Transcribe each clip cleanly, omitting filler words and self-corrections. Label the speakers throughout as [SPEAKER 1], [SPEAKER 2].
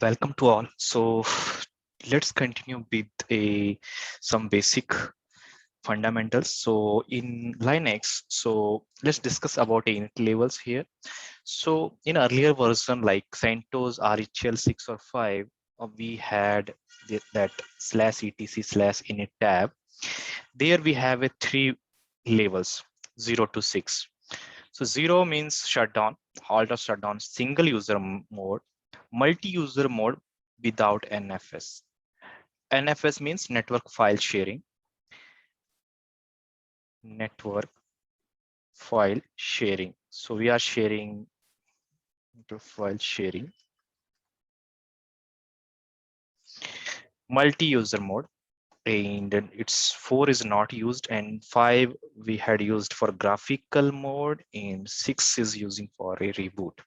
[SPEAKER 1] Welcome to all. So let's continue with some basic fundamentals. So in Linux, so let's discuss about init levels here. So in earlier version like CentOS RHEL 6 or 5, we had that /etc/init tab. There we have a three levels, 0 to 6. So 0 means shutdown, halt or shutdown, single user mode, multi-user mode without NFS. NFS means network file sharing. Network file sharing. So we are sharing the file sharing. Multi-user mode. And it's 4 is not used, and 5 we had used for graphical mode, and 6 is using for a reboot.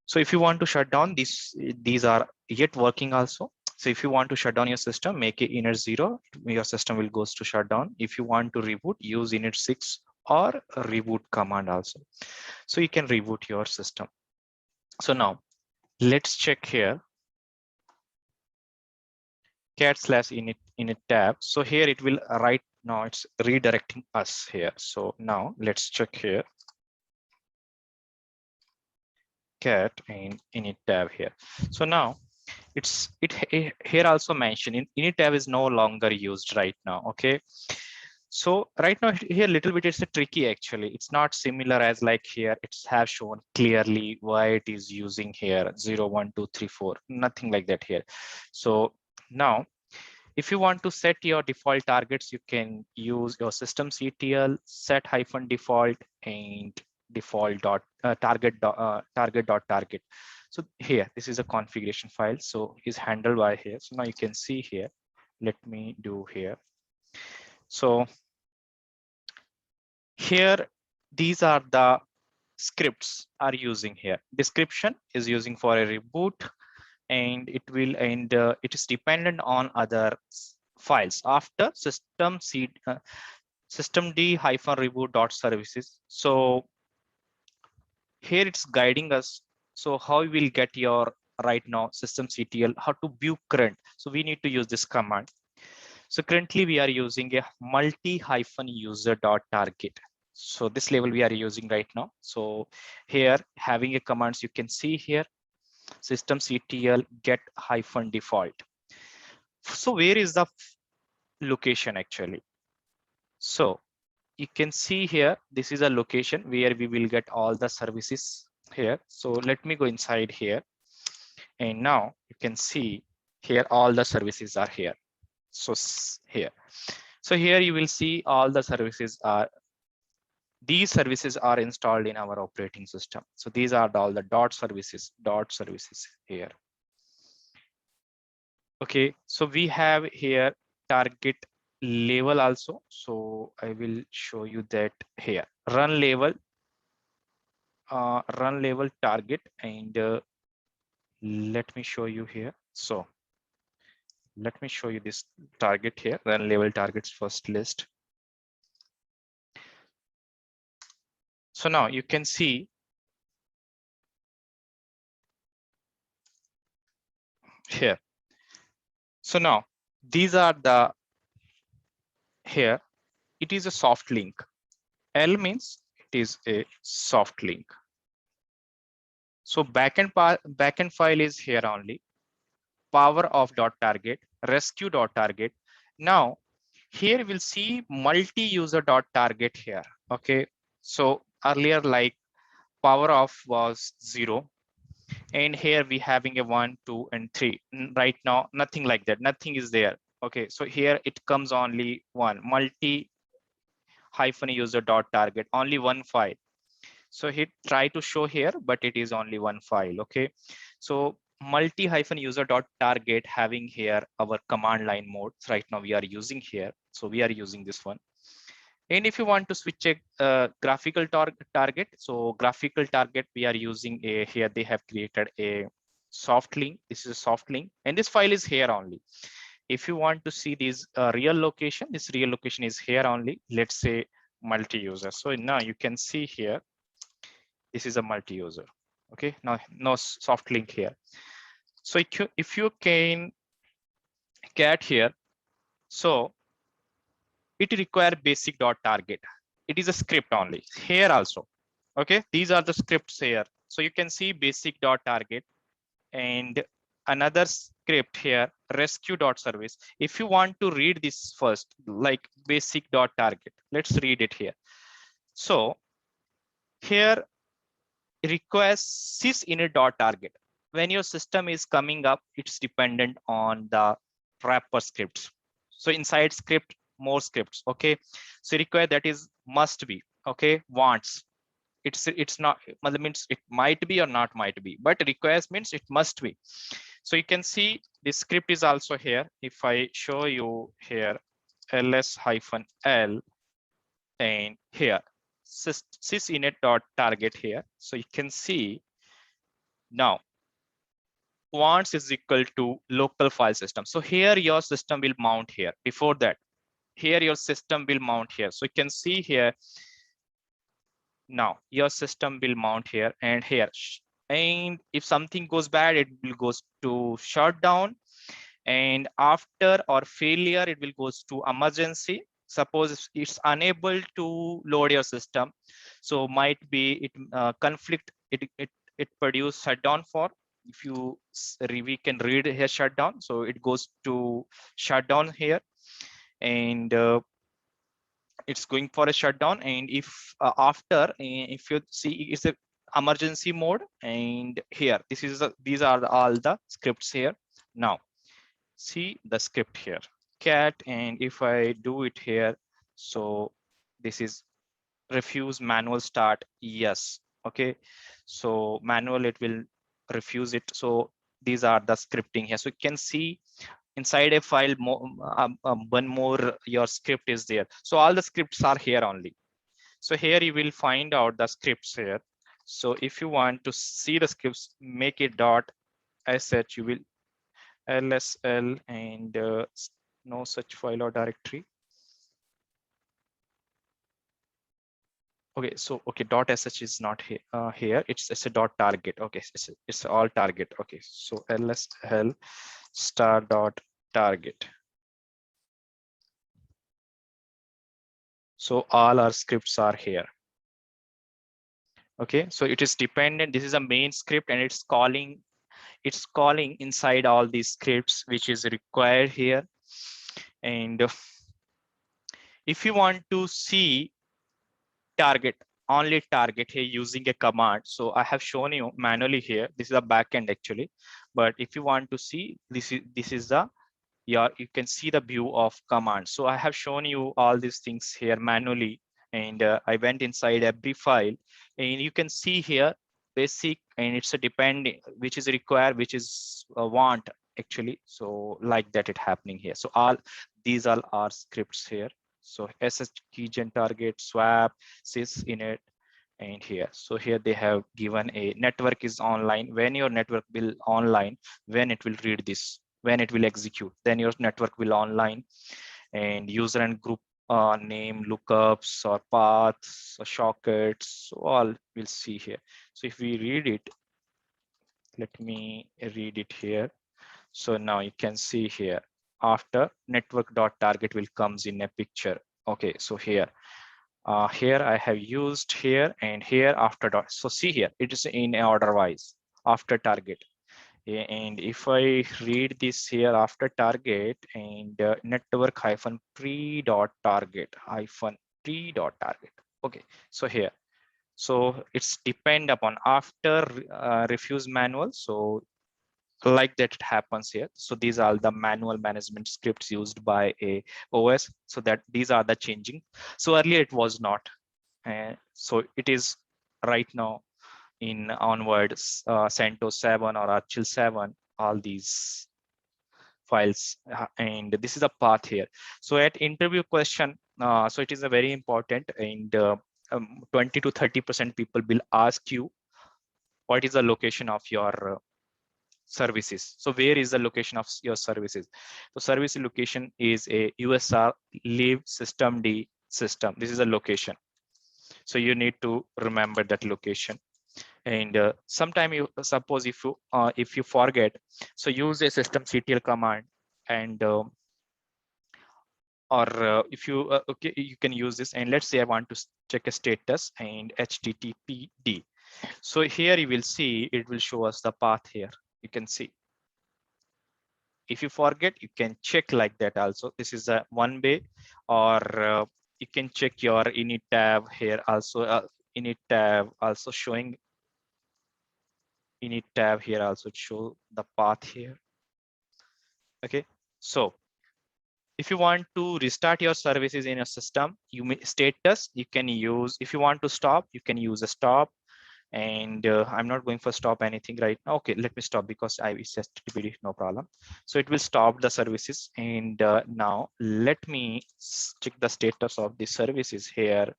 [SPEAKER 1] So if you want to shut down these are yet working also. So if you want to shut down your system, make it init 0, your system will goes to shut down. If you want to reboot, use init 6 or a reboot command also. So you can reboot your system. So now let's check here cat/init tab. So here it will right now it's redirecting us here. So now let's check here cat and init tab here. So now here also mentioned init tab is no longer used right now. Okay. So right now here little bit it's a tricky actually. It's not similar as like here it's have shown clearly why it is using here 0, 1, 2, 3, 4, nothing like that here. So now if you want to set your default targets, you can use your systemctl set-default and default dot target dot target. So here, this is a configuration file. So is handled by here. So now you can see here. Let me do here. So here, these are the scripts are using here. Description is using for a reboot, and it is dependent on other files after systemd-reboot.services. So here it's guiding us. So how we will get your right now systemctl, how to view current. So we need to use this command. So currently we are using a multi-user.target. So this level we are using right now. So here having a commands, you can see here systemctl get-default. So where is the location actually? So you can see here, this is a location where we will get all the services here. So let me go inside here. And now you can see here, all the services are here. So here. So here you will see all the services are, these services are installed in our operating system. So these are all the dot services here. Okay, so we have here target level also. So I will show you that here run level target, and let me show you here. So let me show you this target here, run level targets first list. So now you can see here. So now these are the here, it is a soft link. L means it is a soft link. So backend file is here only. Power of dot target, rescue dot target. Now here we'll see multi-user dot target here. Okay, so earlier like power off was 0, and here we having a 1, 2, and 3. Right now nothing like that, nothing is there. Okay, so here it comes only one multi-user dot target, only one file. So he try to show here, but it is only one file. Okay, so multi-user dot target having here our command line mode. Right now we are using here, so we are using this one. And if you want to switch a graphical target, so graphical target we are using a here, they have created a soft link. This is a soft link, and this file is here only. If you want to see this real location, this real location is here only. Let's say multi-user. So now you can see here, this is a multi-user. Okay, now no soft link here. So if you can cat here, so it require basic dot target. It is a script only here also. Okay, these are the scripts here. So you can see basic dot target and another script here, rescue dot service. If you want to read this first, like basic dot target, let's read it here. So here request sysinit dot target. When your system is coming up, it's dependent on the wrapper scripts. So inside script, more scripts. Okay, so require that is must be. Okay, wants. It's not means it might be or not might be, but requires means it must be. So you can see the script is also here. If I show you here, ls-l and here sysinit dot target here. So you can see now wants is equal to local file system. So here your system will mount here. Before that, here your system will mount here. So you can see here now your system will mount here and here. And if something goes bad, it will goes to shutdown. And after or failure, it will goes to emergency. Suppose it's unable to load your system, so might be it conflict. It produce shutdown for. If you we can read here shutdown, so it goes to shutdown here, and it's going for a shutdown. And if after, if you see it's a emergency mode, and here this is these are all the scripts here. Now see the script here, cat, and if I do it here, so this is refuse manual start, yes. Okay, so manual it will refuse it. So these are the scripting here. So you can see inside a file one more your script is there. So all the scripts are here only. So here you will find out the scripts here. So if you want to see the scripts, make it dot sh, you will lsl and no such file or directory. Okay, so okay, dot sh is not here. Here it's a dot target. Okay, it's all target. Okay, so lsl star dot target. So all our scripts are here. Okay, so it is dependent. This is a main script, and it's calling inside all these scripts which is required here. And if you want to see target, only target here using a command, so I have shown you manually here. This is a backend actually, but if you want to see, this is the you can see the view of command. So I have shown you all these things here manually, and I went inside every file, and you can see here basic, and it's a depending which is required, which is want actually. So like that it happening here. So all these all are scripts here. So sh keygen target swap sysinit and here. So here they have given a network is online. When your network will online, when it will read this, when it will execute, then your network will online. And user and group name, lookups or paths or shortcuts, so all we'll see here. So if we read it, let me read it here. So now you can see here after network dot target will comes in a picture. Okay, so here here I have used here and here after dot. So see here it is in order wise after target. And if I read this here after target and network hyphen pre dot target hyphen pre dot target. Okay, so here, so it's depend upon after refuse manual. So like that it happens here. So these are the manual management scripts used by a OS. So that these are the changing. So earlier it was not, so it is right now in onwards, CentOS 7 or Archil 7, all these files, and this is a path here. So at interview question, so it is a very important, and 20 to 30% people will ask you what is the location of your services. So where is the location of your services? So service location is a USR live system D system. This is a location. So you need to remember that location. And sometime you suppose if you forget, so use a systemctl command, and or if you okay, you can use this. And let's say I want to check a status and httpd. So here you will see it will show us the path here. You can see if you forget, you can check like that also. This is a one way, or you can check your init tab here also. Init tab also showing, init tab here also show the path here. Okay, so if you want to restart your services in a system, you may status you can use. If you want to stop, you can use a stop. And I'm not going for stop anything right now. Okay, let me stop because I is HTTPD, no problem. So it will stop the services. And now let me check the status of the services here.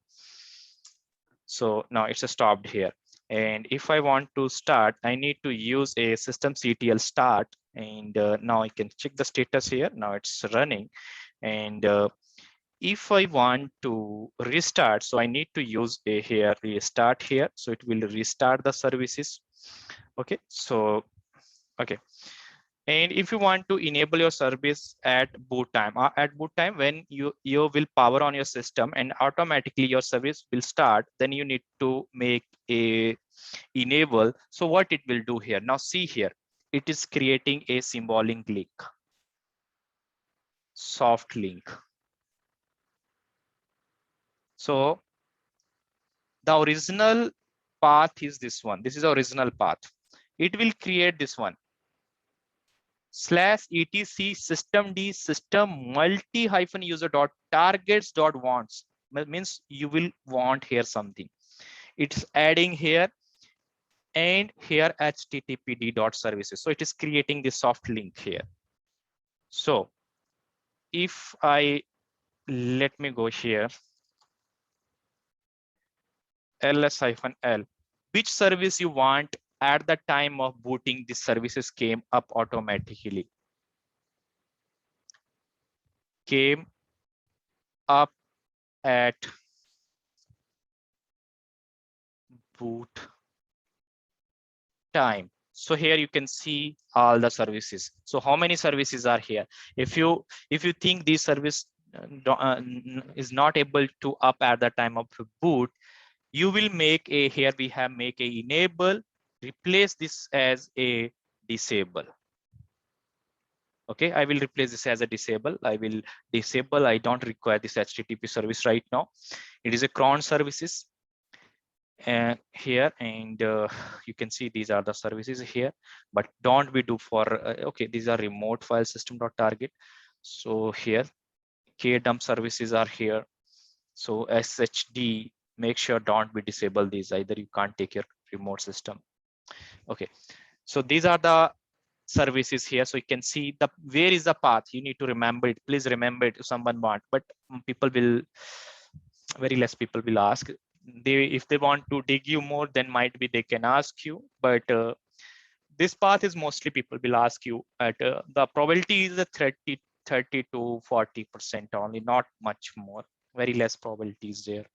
[SPEAKER 1] So now it's stopped here. And if I want to start, I need to use a systemctl start. And now I can check the status here. Now it's running. And if I want to restart, so I need to use a here restart here. So it will restart the services. Okay, so okay. And if you want to enable your service at boot time, when you will power on your system and automatically your service will start, then you need to make a enable. So what it will do here, now see here, it is creating a symbolic link, soft link. So the original path is this one. This is the original path. It will create this one /etc systemd system multi hyphen user dot targets dot wants. Means you will want here something. It's adding here and here httpd dot services. So it is creating the soft link here. So if I let me go here ls-l, which service you want at the time of booting, the services came up automatically. Came up at boot time. So here you can see all the services. So how many services are here? If you think this service is not able to up at the time of boot, you will make a, here we have make a enable, replace this as a disable. Okay, I will replace this as a disable. I will disable. I don't require this HTTP service right now. It is a cron services here, and you can see these are the services here. But don't we do for okay, these are remote file system.target. So here kdump services are here. So SHD, make sure don't be disable these either. You can't take your remote system. Okay, so these are the services here. So you can see the where is the path. You need to remember it. Please remember it if someone want, but people will, very less people will ask. They, if they want to dig you more, then might be they can ask you. But this path is mostly people will ask you at the probability is a 30 to 40% only, not much more. Very less probabilities there.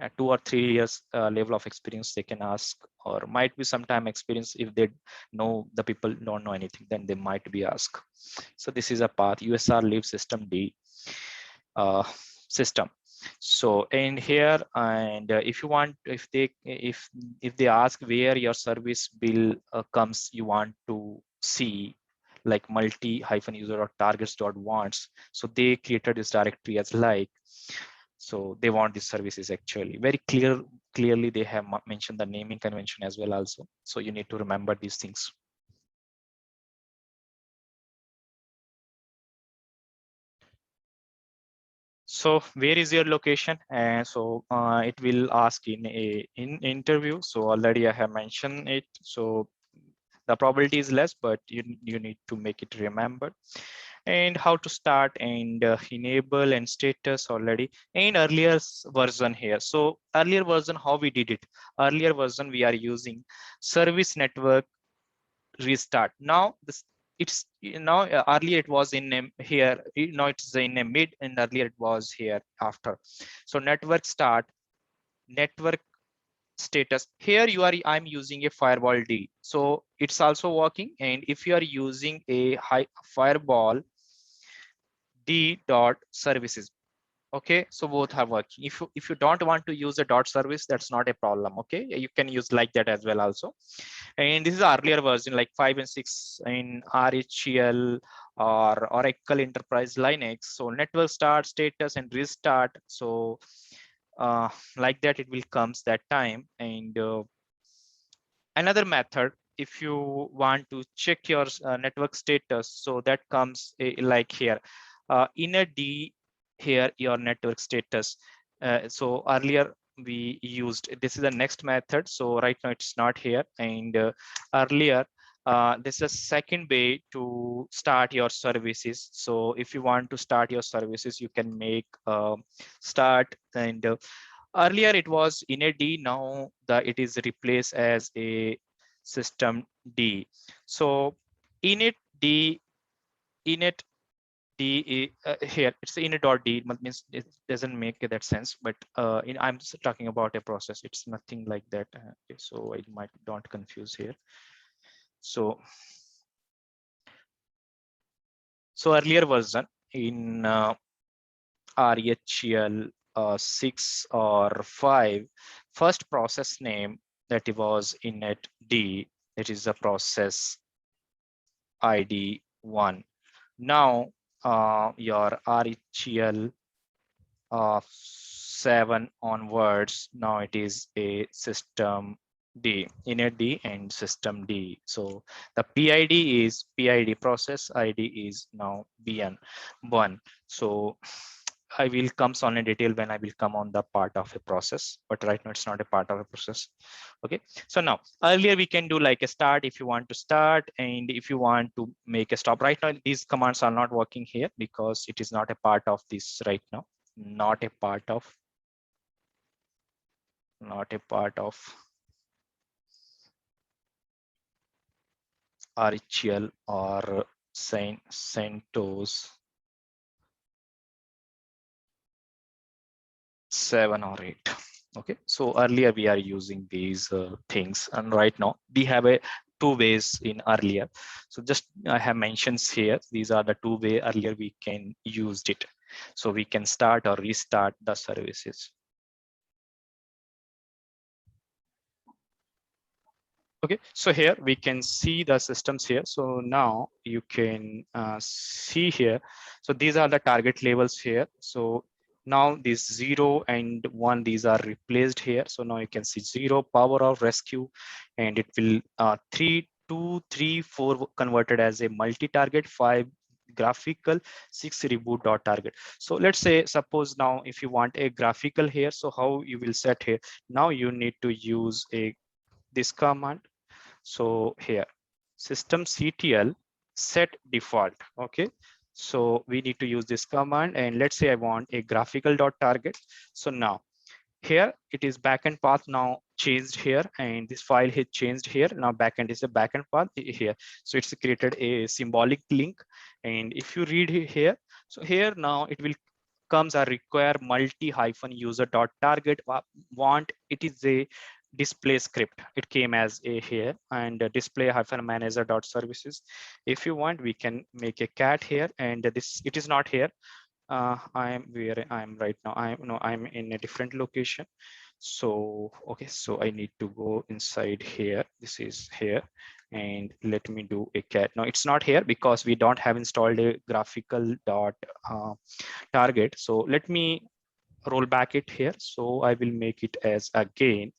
[SPEAKER 1] At 2 or 3 years level of experience they can ask, or might be sometime experience. If they know the people don't know anything, then they might be asked. So this is a path USR leave system D system. So in here, and if you want, if they ask where your service bill comes, you want to see like multi hyphen user or targets dot wants. So they created this directory as like, so they want these services actually very clearly. They have mentioned the naming convention as well also. So you need to remember these things. So where is your location? And so it will ask in a interview. So already I have mentioned it. So the probability is less, but you need to make it remembered. And how to start and enable and status already in earlier version here. So earlier version, how we did it? Earlier version we are using service network restart. Now this, it's now earlier it was in here, now it's in a mid, and earlier it was here after. So network start, network status. Here I'm using a firewall D, so it's also working. And if you are using a high firewall D dot services, okay, so both are working. If you don't want to use a dot service, that's not a problem. Okay, you can use like that as well also. And this is earlier version like 5 and 6 in RHEL or Oracle Enterprise Linux. So network start, status, and restart. So like that it will comes that time. And another method, if you want to check your network status, so that comes like here in a D here your network status. So earlier we used, this is the next method, so right now it's not here. And earlier this is a second way to start your services. So if you want to start your services, you can make start. And earlier it was in a D, now it is replaced as a system D. So init D, init D here it's init.d, means it doesn't make that sense, but I'm just talking about a process. It's nothing like that. Okay, so I might don't confuse here. So earlier version in RHEL 6 or 5, first process name that it was init D, it is a process ID 1. Now your RHEL 7 onwards, now it is a system D, init D and system D. So the PID is PID, process ID is now BN1. So I will comes on a detail when I will come on the part of a process, but right now it's not a part of a process. Okay, so now earlier we can do like a start if you want to start, and if you want to make a stop. Right now these commands are not working here because it is not a part of this right now, not a part of RHEL or CentOS 7 or 8. Okay, so earlier we are using these things, and right now we have a two ways in earlier. So just I have mentions here, these are the two way earlier we can used it. So we can start or restart the services. Okay, so here we can see the systems here. So now you can see here. So these are the target levels here. So now these 0 and 1, these are replaced here. So now you can see 0 power of rescue, and it will 3, 2, 3, 4 converted as a multi-target, 5 graphical, 6 reboot dot target. So let's say suppose now if you want a graphical here, so how you will set here? Now you need to use this command. So here systemctl set default. Okay, so we need to use this command, and let's say I want a graphical dot target. So now here it is backend path now changed here, and this file has changed here. Now backend is a backend path here. So it's created a symbolic link, and if you read here, so here now it will comes a require multi hyphen user dot target want, it is a display script. It came as a here, and display hyphen manager dot services. If you want, we can make a cat here, and this it is not here. I am where I am right now. I'm in a different location. So okay, so I need to go inside here. This is here, and let me do a cat. Now it's not here because we don't have installed a graphical dot target. So let me roll back it here. So I will make it as again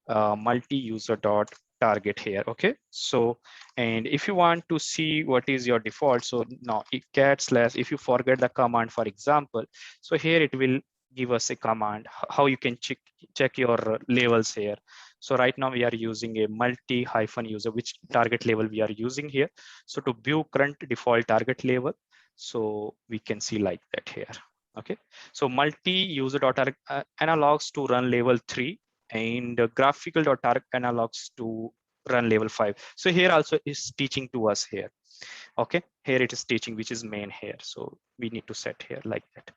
[SPEAKER 1] multi-user dot target here. Okay, so and if you want to see what is your default, so now if cat slash, if you forget the command, for example, so here it will give us a command how you can check your levels here. So right now we are using a multi hyphen user, which target level we are using here. So to view current default target level, so we can see like that here. Okay, so multi user dot analogs to run level 3, and graphical.target analogs to run level 5. So here also is teaching to us here. Okay, here it is teaching, which is main here. So we need to set here like that.